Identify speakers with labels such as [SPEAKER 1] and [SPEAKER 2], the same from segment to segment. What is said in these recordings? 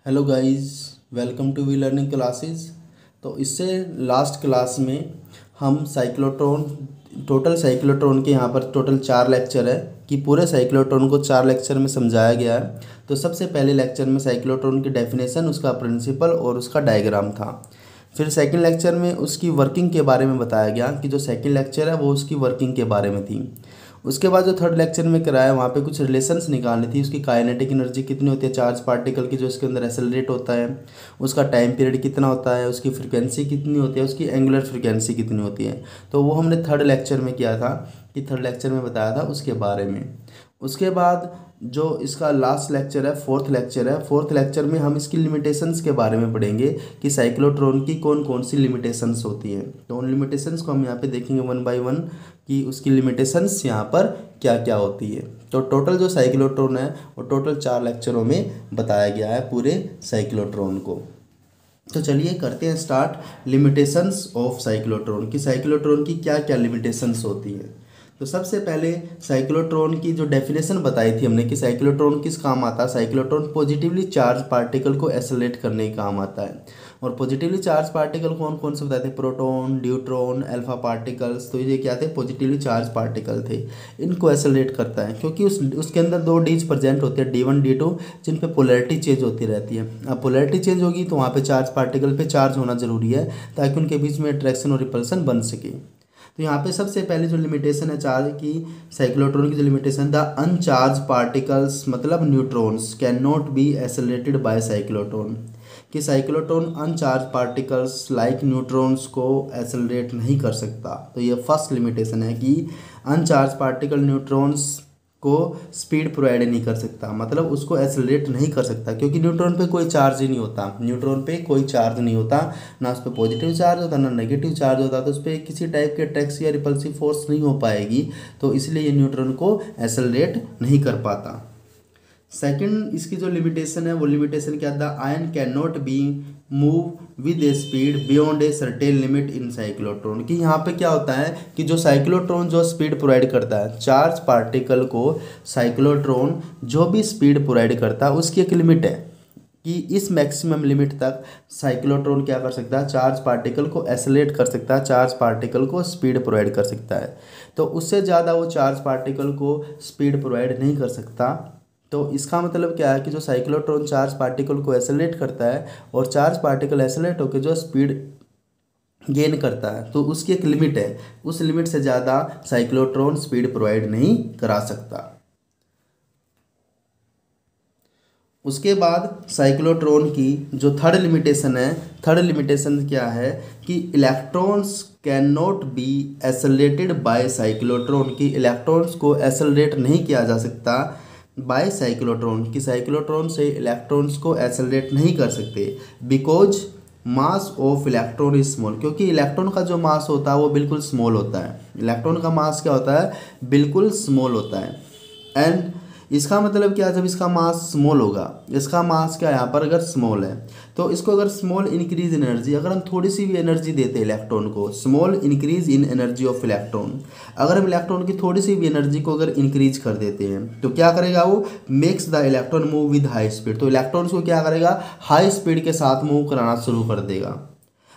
[SPEAKER 1] Hello guys, welcome to V learning classes. तो इससे last class में हम साइक्लोट्रॉन के यहाँ पर टोटल 4 लेक्चर है कि पूरे साइक्लोट्रॉन को 4 लेक्चर में समझाया गया है। तो सबसे पहले लेक्चर में साइक्लोट्रॉन की डेफिनेशन, उसका प्रिंसिपल और उसका डायग्राम था। फिर सेकंड लेक्चर में उसकी वर्किंग के बारे में बताया गया कि जो सेकंड लेक्चर है वो उसकी वर्किंग के बारे में थी। उसके बाद जो थर्ड लेक्चर में कराया वहाँ पे कुछ रिलेशंस निकालनी थी। उसकी काइनेटिक एनर्जी कितनी होती है चार्ज पार्टिकल की जो इसके अंदर एक्सेलरेट होता है, उसका टाइम पीरियड कितना होता है, उसकी फ्रिक्वेंसी कितनी होती है, उसकी एंगुलर फ्रिक्वेंसी कितनी होती है। तो वो हमने थर्ड लेक्चर में किया था कि थर्ड लेक्चर में बताया था उसके बारे में। उसके बाद जो इसका लास्ट लेक्चर है, फोर्थ लेक्चर है, फोर्थ लेक्चर में हम इसकी लिमिटेशंस के बारे में पढ़ेंगे कि साइक्लोट्रॉन की कौन कौन सी लिमिटेशंस होती हैं। तो उन लिमिटेशंस को हम यहाँ पे देखेंगे वन बाय वन कि उसकी लिमिटेशंस यहाँ पर क्या क्या होती है। तो टोटल जो साइक्लोट्रॉन है वो टोटल 4 लेक्चरों में बताया गया है पूरे साइक्लोट्रॉन को। तो चलिए करते हैं स्टार्ट लिमिटेशंस ऑफ साइक्लोट्रॉन की साइक्लोट्रॉन की क्या क्या लिमिटेशंस होती हैं। तो सबसे पहले साइक्लोट्रॉन की जो डेफिनेशन बताई थी हमने कि साइक्लोट्रॉन किस काम आता है। साइक्लोट्रॉन पॉजिटिवली चार्ज पार्टिकल को एक्सेलरेट करने का काम आता है। और पॉजिटिवली चार्ज पार्टिकल कौन कौन से बताए थे? Proton, deuteron, alpha particles. तो ये क्या थे? पॉजिटिवली चार्ज पार्टिकल थे। इनको एक्सेलरेट करता है क्योंकि उसके अंदर 2 डीज प्रेजेंट होते हैं, D1 D2, जिन पे पोलैरिटी चेंज होती रहती है। अब पोलैरिटी चेंज होगी तो वहाँ पे चार्ज पार्टिकल पे चार्ज होना जरूरी है ताकि उनके बीच में अट्रैक्शन और रिपल्सन बन सके। तो यहाँ पे सबसे पहले जो लिमिटेशन है चार्ज की, साइक्लोट्रॉन की जो लिमिटेशन था, अनचार्ज पार्टिकल्स मतलब neutrons can not be accelerated by cyclotron. कि cyclotron uncharged particles like neutrons को एक्सेलरेट नहीं कर सकता। तो ये फर्स्ट लिमिटेशन है कि अनचार्ज पार्टिकल न्यूट्रॉन्स को स्पीड प्रोवाइड नहीं कर सकता, मतलब उसको एक्सेलरेट नहीं कर सकता क्योंकि न्यूट्रॉन पे कोई चार्ज ही नहीं होता। न्यूट्रॉन पे कोई चार्ज नहीं होता, ना उस पर पॉजिटिव चार्ज होता ना नेगेटिव चार्ज होता, तो उस पर किसी टाइप के अट्रैक्शन या रिपल्सिव फोर्स नहीं हो पाएगी। तो इसलिए ये न्यूट्रॉन को एक्सेलरेट नहीं कर पाता। सेकंड इसकी जो लिमिटेशन है वो लिमिटेशन क्या था? Ion can not B move with A speed beyond a certain limit in cyclotron. कि यहाँ पे क्या होता है कि जो साइक्लोट्रॉन जो स्पीड प्रोवाइड करता है चार्ज पार्टिकल को, साइक्लोट्रॉन जो भी स्पीड प्रोवाइड करता है उसकी एक लिमिट है कि इस मैक्सिमम लिमिट तक साइक्लोट्रॉन क्या कर सकता है? चार्ज पार्टिकल को एक्सेलरेट कर सकता है, चार्ज पार्टिकल को स्पीड प्रोवाइड कर सकता है। तो उससे ज़्यादा वो चार्ज पार्टिकल को स्पीड प्रोवाइड नहीं कर सकता। तो इसका मतलब क्या है कि जो साइक्लोट्रॉन चार्ज पार्टिकल को एक्सेलरेट करता है और चार्ज पार्टिकल एक्सेलरेट होकर जो स्पीड गेन करता है तो उसकी एक लिमिट है, उस लिमिट से ज़्यादा साइक्लोट्रॉन स्पीड प्रोवाइड नहीं करा सकता। उसके बाद साइक्लोट्रॉन की जो थर्ड लिमिटेशन है, थर्ड लिमिटेशन क्या है कि electrons can not be accelerated by cyclotron. की इलेक्ट्रॉन्स को एक्सेलरेट नहीं किया जा सकता बाय साइक्लोट्रॉन। की साइक्लोट्रॉन से इलेक्ट्रॉन्स को एक्सेलरेट नहीं कर सकते because mass of electron is small. क्योंकि इलेक्ट्रॉन का जो मास होता है वो बिल्कुल स्मॉल होता है। इलेक्ट्रॉन का मास क्या होता है? बिल्कुल स्मॉल होता है। एंड इसका मतलब क्या? जब इसका मास स्मॉल होगा, इसका मास क्या यहाँ पर अगर स्मॉल है तो इसको अगर स्मॉल इंक्रीज इन एनर्जी, अगर हम थोड़ी सी भी एनर्जी देते हैं इलेक्ट्रॉन को, small increase in energy of electron, अगर हम इलेक्ट्रॉन की थोड़ी सी भी एनर्जी को अगर इंक्रीज कर देते हैं तो क्या करेगा वो? Makes the electron move with high speed. तो इलेक्ट्रॉन्स को क्या करेगा? हाई स्पीड के साथ मूव कराना शुरू कर देगा।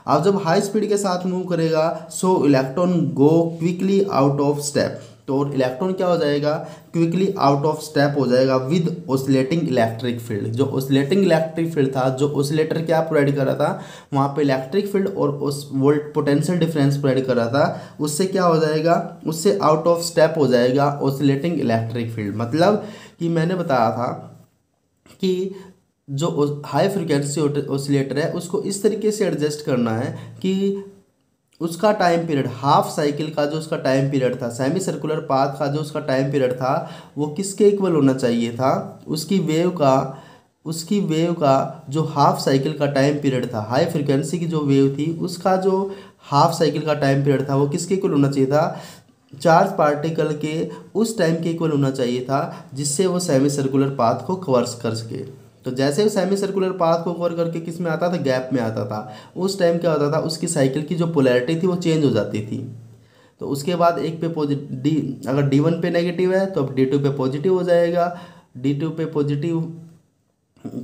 [SPEAKER 1] अब जब हाई स्पीड के साथ मूव करेगा सो electron go quickly out of step. तो इलेक्ट्रॉन क्या हो जाएगा? क्विकली आउट ऑफ स्टेप हो जाएगा विद ऑसिलेटिंग इलेक्ट्रिक फील्ड। जो ऑसिलेटिंग इलेक्ट्रिक फील्ड था, जो ऑसिलेटर क्या प्रोवाइड कर रहा था वहाँ पे इलेक्ट्रिक फील्ड और उस वोल्ट पोटेंशियल डिफरेंस प्रोवाइड कर रहा था, उससे क्या हो जाएगा? उससे आउट ऑफ स्टेप हो जाएगा ऑसिलेटिंग इलेक्ट्रिक फील्ड। मतलब कि मैंने बताया था कि जो हाई फ्रिक्वेंसी ऑसिलेटर है उसको इस तरीके से एडजस्ट करना है कि उसका टाइम पीरियड, हाफ साइकिल का जो उसका टाइम पीरियड था, सेमी सर्कुलर पाथ का जो उसका टाइम पीरियड था वो किसके इक्वल होना चाहिए था? उसकी वेव का जो हाफ साइकिल का टाइम पीरियड था, हाई फ्रिक्वेंसी की जो वेव थी उसका जो हाफ साइकिल का टाइम पीरियड था वो किसके इक्वल होना चाहिए था? चार्ज पार्टिकल के उस टाइम के इक्वल होना चाहिए था जिससे वो सेमी सर्कुलर पाथ को कवर कर सके। तो जैसे वो सेमी सर्कुलर पाथ को कवर करके किस में आता था? गैप में आता था। उस टाइम क्या होता था? उसकी साइकिल की जो पोलैरिटी थी वो चेंज हो जाती थी। तो उसके बाद एक पे अगर D1 पे नेगेटिव है तो अब D2 पे पॉजिटिव हो जाएगा, D2 पे पॉजिटिव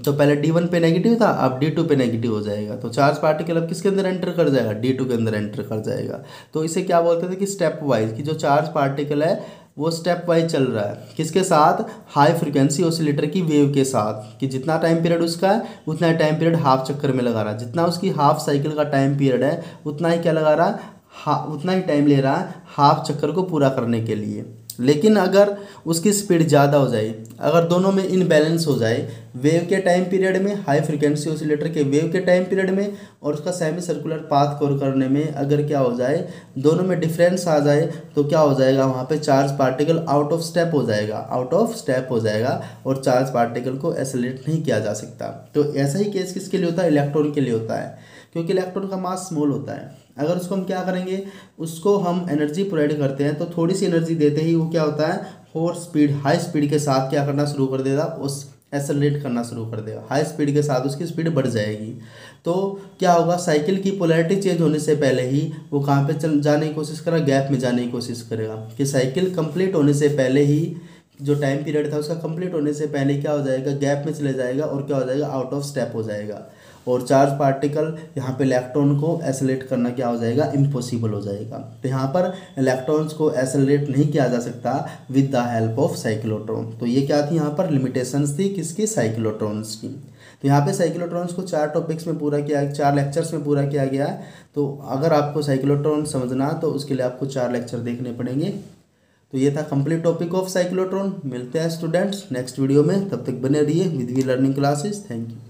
[SPEAKER 1] तो पहले D1 पे नेगेटिव था, अब D2 पे नेगेटिव हो जाएगा। तो चार्ज पार्टिकल अब किसके अंदर एंटर कर जाएगा, D2 के अंदर एंटर कर जाएगा। तो इसे क्या बोलते थे कि स्टेप वाइज, कि जो चार्ज पार्टिकल है वो स्टेप वाइज चल रहा है, किसके साथ, हाई फ्रिक्वेंसी ऑसिलेटर की वेव के साथ, कि जितना टाइम पीरियड उसका है उतना टाइम पीरियड हाफ चक्कर में लगा रहा है, जितना उसकी हाफ साइकिल का टाइम पीरियड है उतना ही क्या लगा रहा है, उतना ही टाइम ले रहा है हाफ चक्कर को पूरा करने के लिए। लेकिन अगर उसकी स्पीड ज़्यादा हो जाए, अगर दोनों में इनबैलेंस हो जाए, वेव के टाइम पीरियड में, हाई फ्रिक्वेंसी ऑसिलेटर के वेव के टाइम पीरियड में और उसका सेमी सर्कुलर पाथ कवर करने में अगर क्या हो जाए, दोनों में डिफरेंस आ जाए, तो क्या हो जाएगा, वहाँ पे charge particle out of step हो जाएगा, आउट ऑफ स्टेप हो जाएगा और चार्ज पार्टिकल को एक्सेलरेट नहीं किया जा सकता। तो ऐसा ही केस किसके लिए होता है, इलेक्ट्रॉन के लिए होता है, क्योंकि इलेक्ट्रॉन का मास स्मॉल होता है। अगर उसको हम क्या करेंगे, उसको हम एनर्जी प्रोवाइड करते हैं तो थोड़ी सी एनर्जी देते ही वो क्या होता है, और स्पीड, हाई स्पीड के साथ क्या करना शुरू कर देगा, उस एक्सेलरेट करना शुरू कर देगा, हाई स्पीड के साथ उसकी स्पीड बढ़ जाएगी। तो क्या होगा, साइकिल की पोलैरिटी चेंज होने से पहले ही वो कहाँ पे चल जाने की कोशिश करेगा, गैप में जाने की कोशिश करेगा, कि साइकिल कंप्लीट होने से पहले ही, जो टाइम पीरियड था उसका कंप्लीट होने से पहले क्या हो जाएगा, गैप में चले जाएगा और क्या हो जाएगा, आउट ऑफ स्टेप हो जाएगा। और चार्ज पार्टिकल यहाँ पे इलेक्ट्रॉन को एक्सेलरेट करना क्या हो जाएगा, इम्पॉसिबल हो जाएगा। तो यहाँ पर इलेक्ट्रॉन्स को एक्सेलरेट नहीं किया जा सकता with the help of cyclotron. तो ये क्या थी, यहाँ पर लिमिटेशंस थी किसकी, साइक्लोट्रॉन्स की। तो यहाँ पे साइक्लोट्रॉन्स को 4 टॉपिक्स में पूरा किया, 4 लेक्चर्स में पूरा किया गया है। तो अगर आपको साइक्लोट्रॉन समझना तो उसके लिए आपको 4 लेक्चर देखने पड़ेंगे। तो ये था कंप्लीट टॉपिक ऑफ साइक्लोट्रॉन। मिलते हैं स्टूडेंट्स नेक्स्ट वीडियो में, तब तक बने रहिए with V learning classes. Thank you.